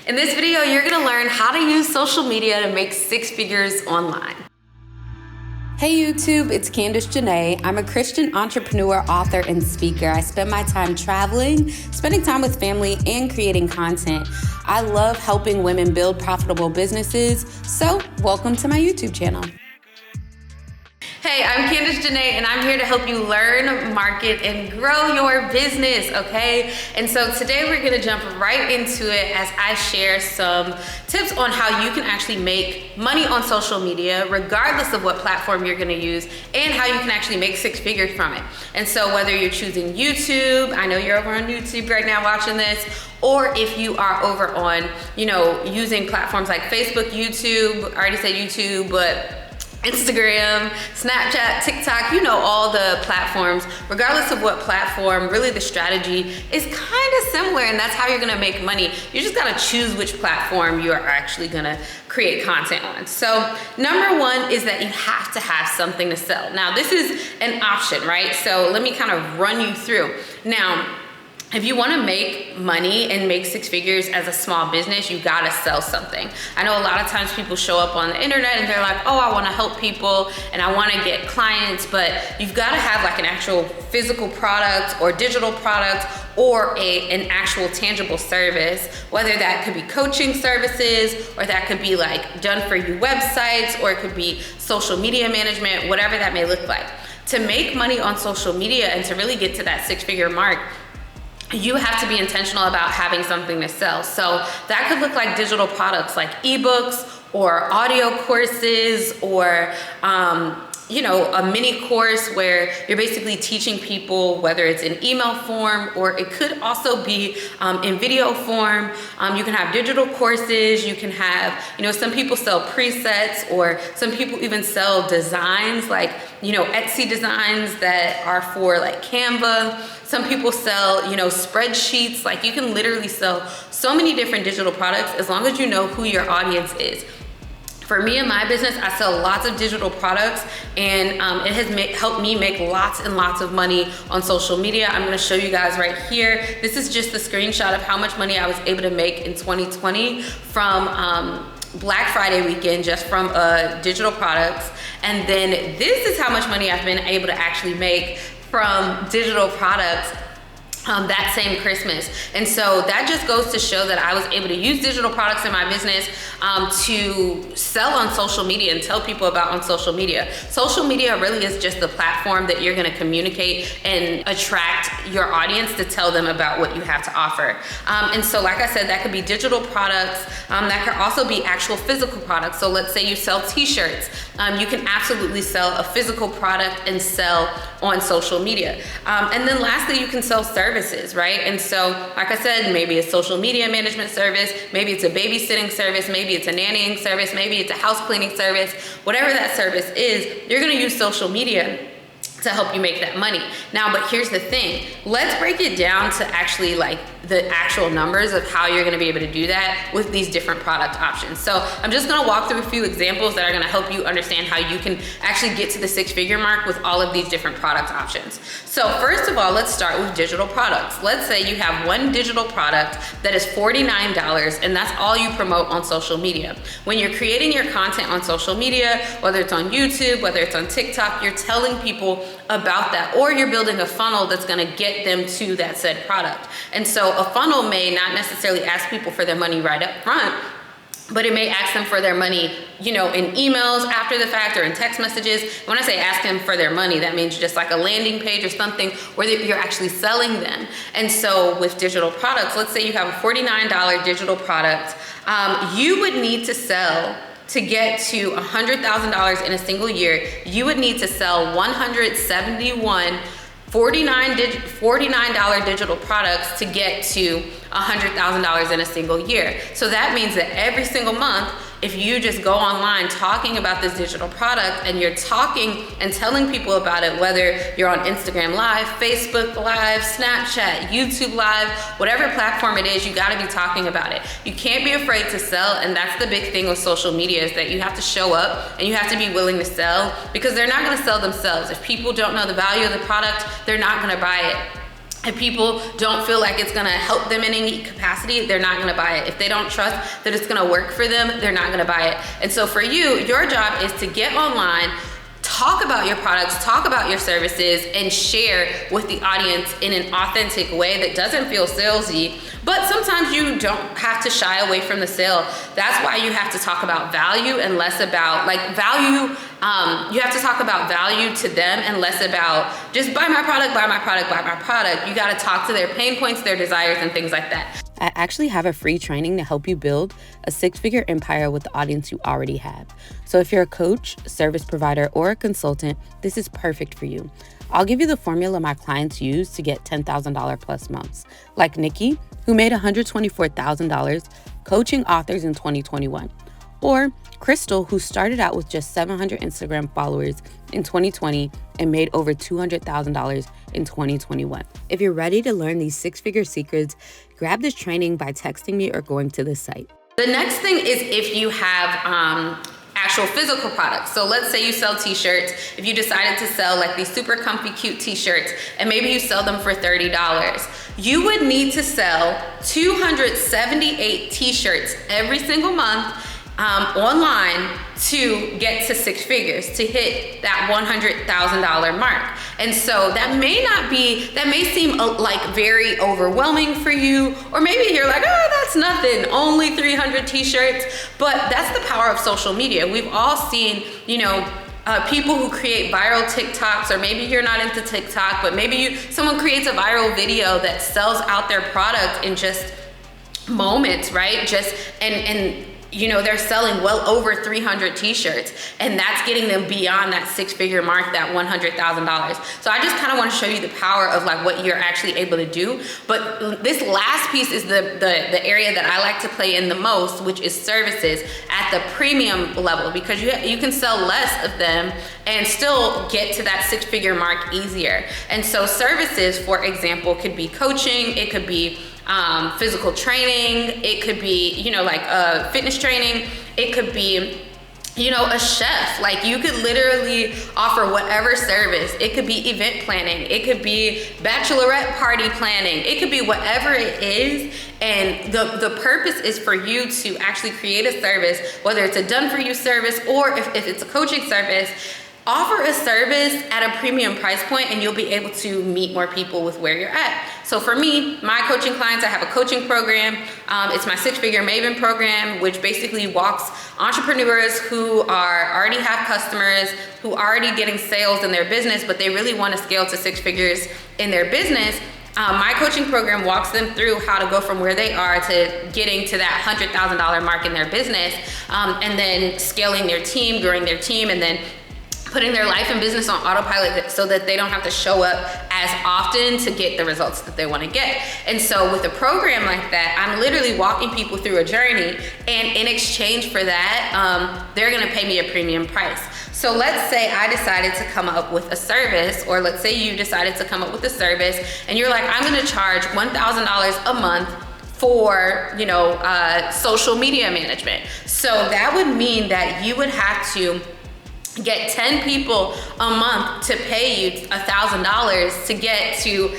In this video, you're gonna learn how to use social media to make six figures online. Hey YouTube, it's Candace Junée. I'm a Christian entrepreneur, author, and speaker. I spend my time traveling, spending time with family, and creating content. I love helping women build profitable businesses, so welcome to my YouTube channel. Hey, I'm Candace Junée, and I'm here to help you learn, market, and grow your business, okay? And so today we're gonna jump right into it as I share some tips on how you can actually make money on social media, regardless of what platform you're gonna use, and how you can actually make six figures from it. And so whether you're choosing YouTube, I know you're over on YouTube right now watching this, or if you are over on, using platforms like Facebook, YouTube, I already said YouTube, but Instagram, Snapchat, TikTok, all the platforms. Regardless of what platform, really the strategy is kind of similar, and that's how you're gonna make money. You just gotta choose which platform you are actually gonna create content on. So number one is that you have to have something to sell. Now this is an option, right? So let me kind of run you through. Now, if you wanna make money and make six figures as a small business, you gotta sell something. I know a lot of times people show up on the internet and they're like, oh, I wanna help people and I wanna get clients, but you've gotta have like an actual physical product or digital product or an actual tangible service, whether that could be coaching services or that could be like done for you websites, or it could be social media management, whatever that may look like. To make money on social media and to really get to that six-figure mark, you have to be intentional about having something to sell. So that could look like digital products like ebooks or audio courses or a mini course where you're basically teaching people, whether it's in email form or it could also be in video form. You can have digital courses, you can have, some people sell presets, or some people even sell designs like, Etsy designs that are for like Canva. Some people sell, spreadsheets. Like you can literally sell so many different digital products as long as you know who your audience is. For me and my business, I sell lots of digital products, and it has helped me make lots and lots of money on social media. I'm gonna show you guys right here. This is just the screenshot of how much money I was able to make in 2020 from Black Friday weekend, just from digital products. And then this is how much money I've been able to actually make from digital products that same Christmas. And so that just goes to show that I was able to use digital products in my business to sell on social media and tell people about on social media. Social media really is just the platform that you're gonna communicate and attract your audience to tell them about what you have to offer. And so like I said, that could be digital products, that could also be actual physical products. So let's say you sell t-shirts. You can absolutely sell a physical product and sell on social media. And then lastly, you can sell services, right? And so, like I said, maybe a social media management service, maybe it's a babysitting service, maybe it's a nannying service, maybe it's a house cleaning service. Whatever that service is, you're gonna use social media to help you make that money. Now, but here's the thing. Let's break it down to actually like the actual numbers of how you're gonna be able to do that with these different product options. So I'm just gonna walk through a few examples that are gonna help you understand how you can actually get to the six-figure mark with all of these different product options. So first of all, let's start with digital products. Let's say you have one digital product that is $49 and that's all you promote on social media. When you're creating your content on social media, whether it's on YouTube, whether it's on TikTok, you're telling people about that, or you're building a funnel that's gonna get them to that said product. And so a funnel may not necessarily ask people for their money right up front, but it may ask them for their money, in emails after the fact or in text messages. When I say ask them for their money, that means just like a landing page or something where you're actually selling them. And so with digital products, let's say you have a $49 digital product, you would need to sell, to get to $100,000 in a single year, you would need to sell 171 $49 digital products to get to $100,000 in a single year. So that means that every single month, if you just go online talking about this digital product and you're talking and telling people about it, whether you're on Instagram Live, Facebook Live, Snapchat, YouTube Live, whatever platform it is, you gotta be talking about it. You can't be afraid to sell, and that's the big thing with social media, is that you have to show up and you have to be willing to sell, because they're not gonna sell themselves. If people don't know the value of the product, they're not gonna buy it. If people don't feel like it's gonna help them in any capacity, they're not gonna buy it. If they don't trust that it's gonna work for them, they're not gonna buy it. And so for you, your job is to get online, talk about your products, talk about your services, and share with the audience in an authentic way that doesn't feel salesy. But sometimes you don't have to shy away from the sale. That's why you have to talk about value and less about value. You have to talk about value to them and less about just buy my product, buy my product, buy my product. You gotta talk to their pain points, their desires, and things like that. I actually have a free training to help you build a six-figure empire with the audience you already have. So if you're a coach, service provider, or a consultant, this is perfect for you. I'll give you the formula my clients use to get $10,000 plus months, like Nikki, who made $124,000 coaching authors in 2021, or Crystal, who started out with just 700 Instagram followers in 2020 and made over $200,000 in 2021. If you're ready to learn these six-figure secrets, grab this training by texting me or going to the site. The next thing is if you have actual physical products. So let's say you sell t-shirts. If you decided to sell like these super comfy, cute t-shirts, and maybe you sell them for $30, you would need to sell 278 t-shirts every single month online to get to six figures, to hit that $100,000 mark. And so that may seem like very overwhelming for you, or maybe you're like, oh, that's nothing, only 300 t-shirts. But that's the power of social media. We've all seen, people who create viral TikToks, or maybe you're not into TikTok, but maybe someone creates a viral video that sells out their product in just moments, right? They're selling well over 300 t-shirts, and that's getting them beyond that six-figure mark, that $100,000. So I just kind of want to show you the power of like what you're actually able to do. But this last piece is the area that I like to play in the most, which is services at the premium level, because you can sell less of them and still get to that six-figure mark easier. And so services, for example, could be coaching, it could be physical training, it could be, fitness training, it could be, a chef. Like you could literally offer whatever service. It could be event planning, it could be bachelorette party planning, it could be whatever it is. And the purpose is for you to actually create a service, whether it's a done for you service or if it's a coaching service. Offer a service at a premium price point and you'll be able to meet more people with where you're at. So for me, my coaching clients, I have a coaching program. It's my six-figure Maven program, which basically walks entrepreneurs who already have customers, who are already getting sales in their business, but they really want to scale to six figures in their business. My coaching program walks them through how to go from where they are to getting to that $100,000 mark in their business, and then scaling their team, growing their team, and then putting their life and business on autopilot so that they don't have to show up as often to get the results that they want to get. And so with a program like that, I'm literally walking people through a journey, and in exchange for that, they're gonna pay me a premium price. So let's say I decided to come up with a service, or let's say you decided to come up with a service, and you're like, I'm gonna charge $1,000 a month for social media management. So that would mean that you would have to get 10 people a month to pay you $1,000 to get to,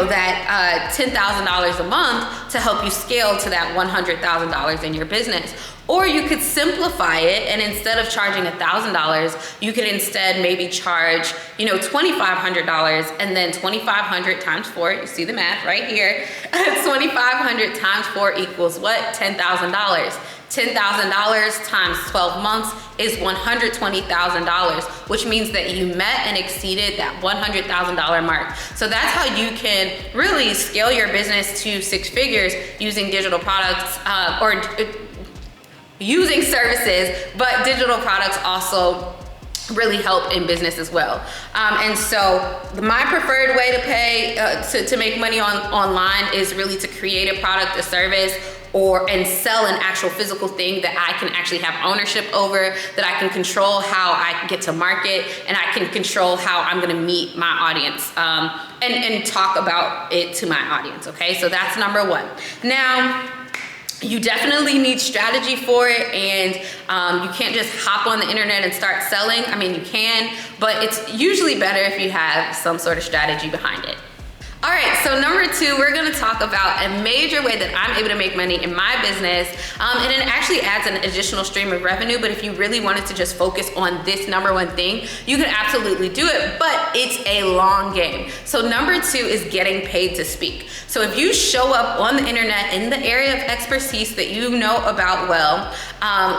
that $10,000 a month to help you scale to that $100,000 in your business. Or you could simplify it, and instead of charging $1,000, you could instead maybe charge, $2,500, and then 2,500 times 4, you see the math right here, 2,500 times 4 equals what? $10,000. $10,000 times 12 months is $120,000, which means that you met and exceeded that $100,000 mark. So that's how you can really scale your business to six figures using digital products, or using services, but digital products also really help in business as well. And so my preferred way to pay, to make money online is really to create a product, a service, and sell an actual physical thing that I can actually have ownership over, that I can control how I get to market, and I can control how I'm gonna meet my audience, and talk about it to my audience, okay? So that's number one. Now, you definitely need strategy for it, and you can't just hop on the internet and start selling. I mean, you can, but it's usually better if you have some sort of strategy behind it. All right, so number 2, we're gonna talk about a major way that I'm able to make money in my business, and it actually adds an additional stream of revenue, but if you really wanted to just focus on this number 1 thing, you could absolutely do it, but it's a long game. So number 2 is getting paid to speak. So if you show up on the internet in the area of expertise that you know about well,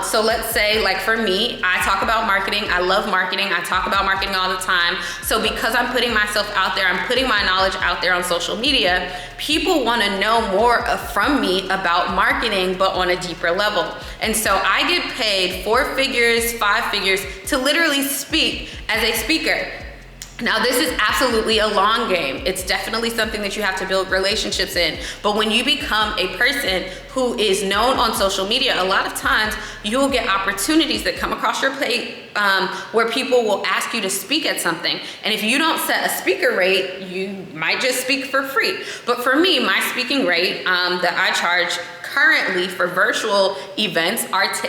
so let's say like for me, I talk about marketing, I love marketing, I talk about marketing all the time. So because I'm putting myself out there, I'm putting my knowledge out there on social media, people want to know more from me about marketing, but on a deeper level. And so I get paid 4 figures, 5 figures to literally speak as a speaker. Now, this is absolutely a long game. It's definitely something that you have to build relationships in. But when you become a person who is known on social media, a lot of times you'll get opportunities that come across your plate where people will ask you to speak at something. And if you don't set a speaker rate, you might just speak for free. But for me, my speaking rate that I charge currently for virtual events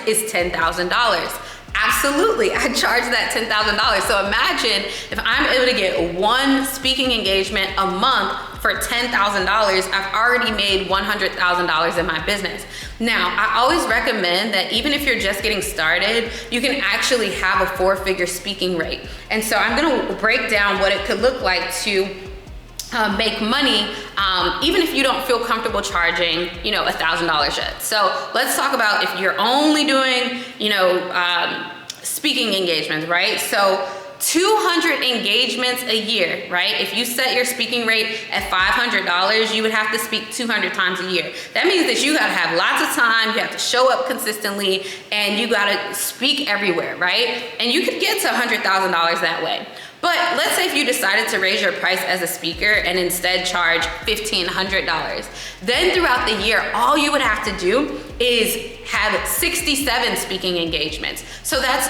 is $10,000. Absolutely, I charge that $10,000. So imagine if I'm able to get 1 speaking engagement a month for $10,000, I've already made $100,000 in my business. Now, I always recommend that even if you're just getting started, you can actually have a 4-figure speaking rate. And so I'm gonna break down what it could look like to make money, even if you don't feel comfortable charging, $1,000 yet. So let's talk about if you're only doing, speaking engagements, right? So 200 engagements a year, right? If you set your speaking rate at $500, you would have to speak 200 times a year. That means that you gotta have lots of time, you have to show up consistently, and you gotta speak everywhere, right? And you could get to $100,000 that way. But let's say if you decided to raise your price as a speaker and instead charge $1,500, then throughout the year, all you would have to do is have 67 speaking engagements. So that's,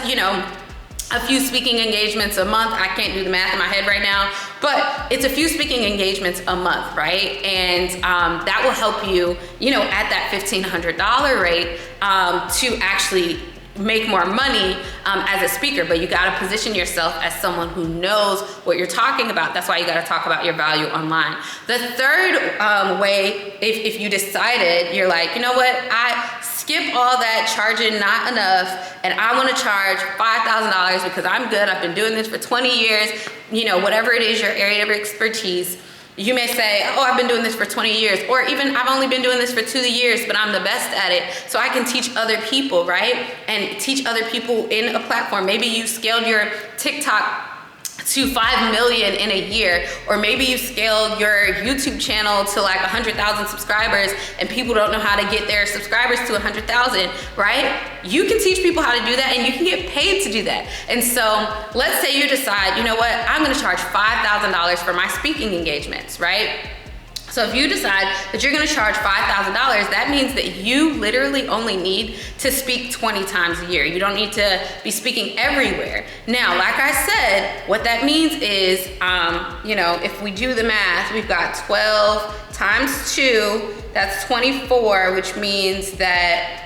a few speaking engagements a month. I can't do the math in my head right now, but it's a few speaking engagements a month, right? And that will help you, at that $1,500 rate to actually make more money as a speaker, but you gotta position yourself as someone who knows what you're talking about. That's why you gotta talk about your value online. The third way, if you decided, you're like, you know what, I skip all that charging not enough, and I wanna charge $5,000 because I'm good, I've been doing this for 20 years, whatever it is, your area of expertise. You may say, oh, I've been doing this for 20 years, or even I've only been doing this for 2 years, but I'm the best at it, so I can teach other people, right? And teach other people in a platform. Maybe you scaled your TikTok to 5 million in a year, or maybe you scaled your YouTube channel to like 100,000 subscribers and people don't know how to get their subscribers to 100,000, right? You can teach people how to do that and you can get paid to do that. And so let's say you decide, you know what, I'm gonna charge $5,000 for my speaking engagements, right? So if you decide that you're gonna charge $5,000, that means that you literally only need to speak 20 times a year. You don't need to be speaking everywhere. Now, like I said, what that means is, if we do the math, we've got 12 times 2, that's 24, which means that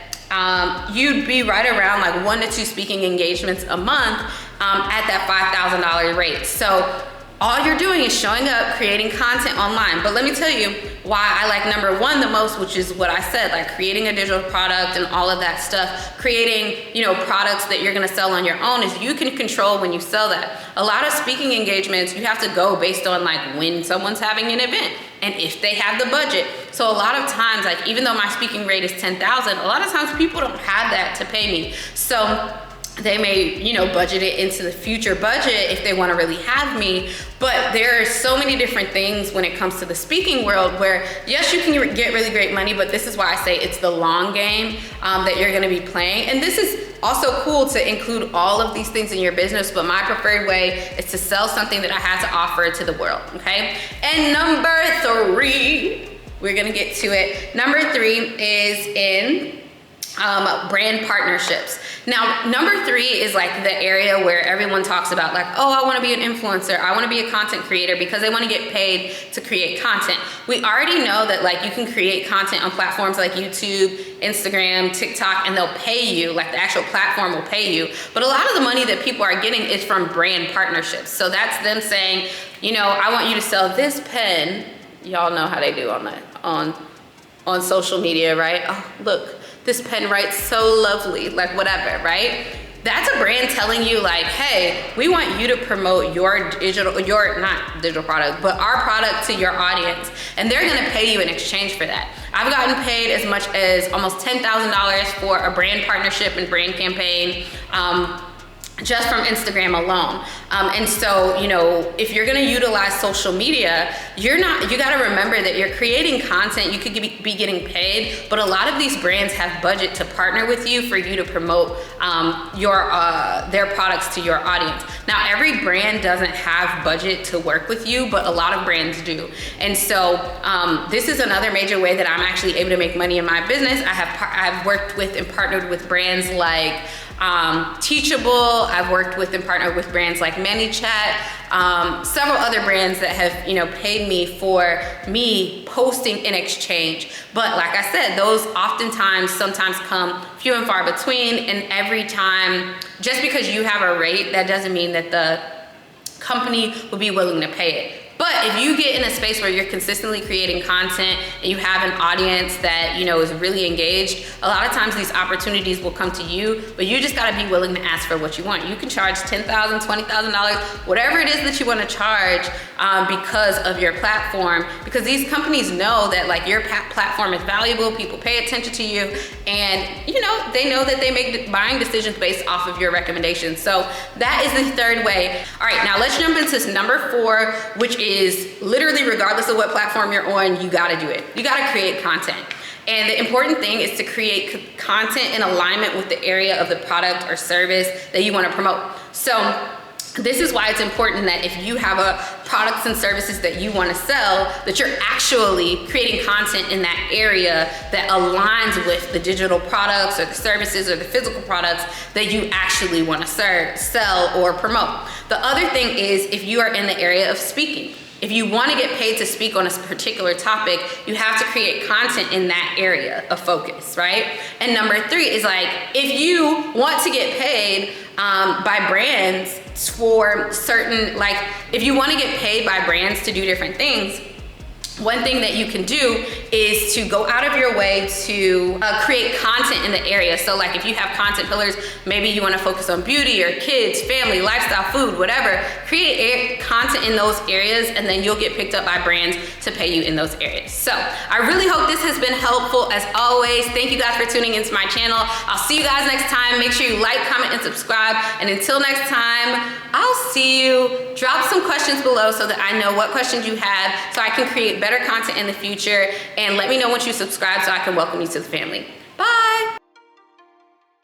you'd be right around like 1 to 2 speaking engagements a month at that $5,000 rate. So all you're doing is showing up, creating content online. But let me tell you why I like number 1 the most, which is what I said, like creating a digital product and all of that stuff, creating, products that you're gonna sell on your own, is you can control when you sell that. A lot of speaking engagements, you have to go based on like when someone's having an event and if they have the budget. So a lot of times, like even though my speaking rate is $10,000, a lot of times people don't have that to pay me. So they may, budget it into the future budget if they want to really have me. But there are so many different things when it comes to the speaking world where, yes, you can get really great money, but this is why I say it's the long game that you're going to be playing. And this is also cool to include all of these things in your business, but my preferred way is to sell something that I have to offer to the world, okay? And number 3, we're going to get to it. Number 3 is in brand partnerships. Now, number 3 is like the area where everyone talks about like, oh, I want to be an influencer. I want to be a content creator, because they want to get paid to create content. We already know that like you can create content on platforms like YouTube, Instagram, TikTok, and they'll pay you, like the actual platform will pay you. But a lot of the money that people are getting is from brand partnerships. So that's them saying, I want you to sell this pen, y'all know how they do on social media, right? Oh, look, this pen writes so lovely, like whatever, right? That's a brand telling you like, hey, we want you to promote your not digital product, but our product to your audience. And they're gonna pay you in exchange for that. I've gotten paid as much as almost $10,000 for a brand partnership and brand campaign, just from Instagram alone. And so, you know, if you're gonna utilize social media, you gotta remember that you're creating content, you could be getting paid, but a lot of these brands have budget to partner with you for you to promote their products to your audience. Now, every brand doesn't have budget to work with you, but a lot of brands do. And so this is another major way that I'm actually able to make money in my business. I've worked with and partnered with brands like Teachable. I've worked with and partnered with brands like ManyChat, several other brands that have, you know, paid me for me posting in exchange. But like I said, those sometimes come few and far between, and every time, just because you have a rate, that doesn't mean that the company will be willing to pay it. But if you get in a space where you're consistently creating content and you have an audience that, you know, is really engaged, a lot of times these opportunities will come to you, but you just gotta be willing to ask for what you want. You can charge $10,000, $20,000, whatever it is that you wanna charge because of your platform, because these companies know that like your platform is valuable, people pay attention to you, and you know, they know that they make buying decisions based off of your recommendations. So that is the third way. All right, now let's jump into number 4, which is literally regardless of what platform you're on, you gotta do it. You gotta create content. And the important thing is to create content in alignment with the area of the product or service that you wanna promote. So this is why it's important that if you have products and services that you want to sell, that you're actually creating content in that area that aligns with the digital products or the services or the physical products that you actually want to sell or promote. The other thing is, if you are in the area of speaking, if you want to get paid to speak on a particular topic, you have to create content in that area of focus, right? And number 3 is like, if you want to get paid by brands for certain, like if you want to get paid by brands to do different things, one thing that you can do is to go out of your way to create content in the area. So like if you have content pillars, maybe you want to focus on beauty or kids, family, lifestyle, food, whatever, create content in those areas, and then you'll get picked up by brands to pay you in those areas. So I really hope this has been helpful. As always, thank you guys for tuning into my channel. I'll see you guys next time. Make sure you like, comment, and subscribe. And until next time, I'll see you. Drop some questions below so that I know what questions you have, so I can create better content in the future, and let me know once you subscribe so I can welcome you to the family.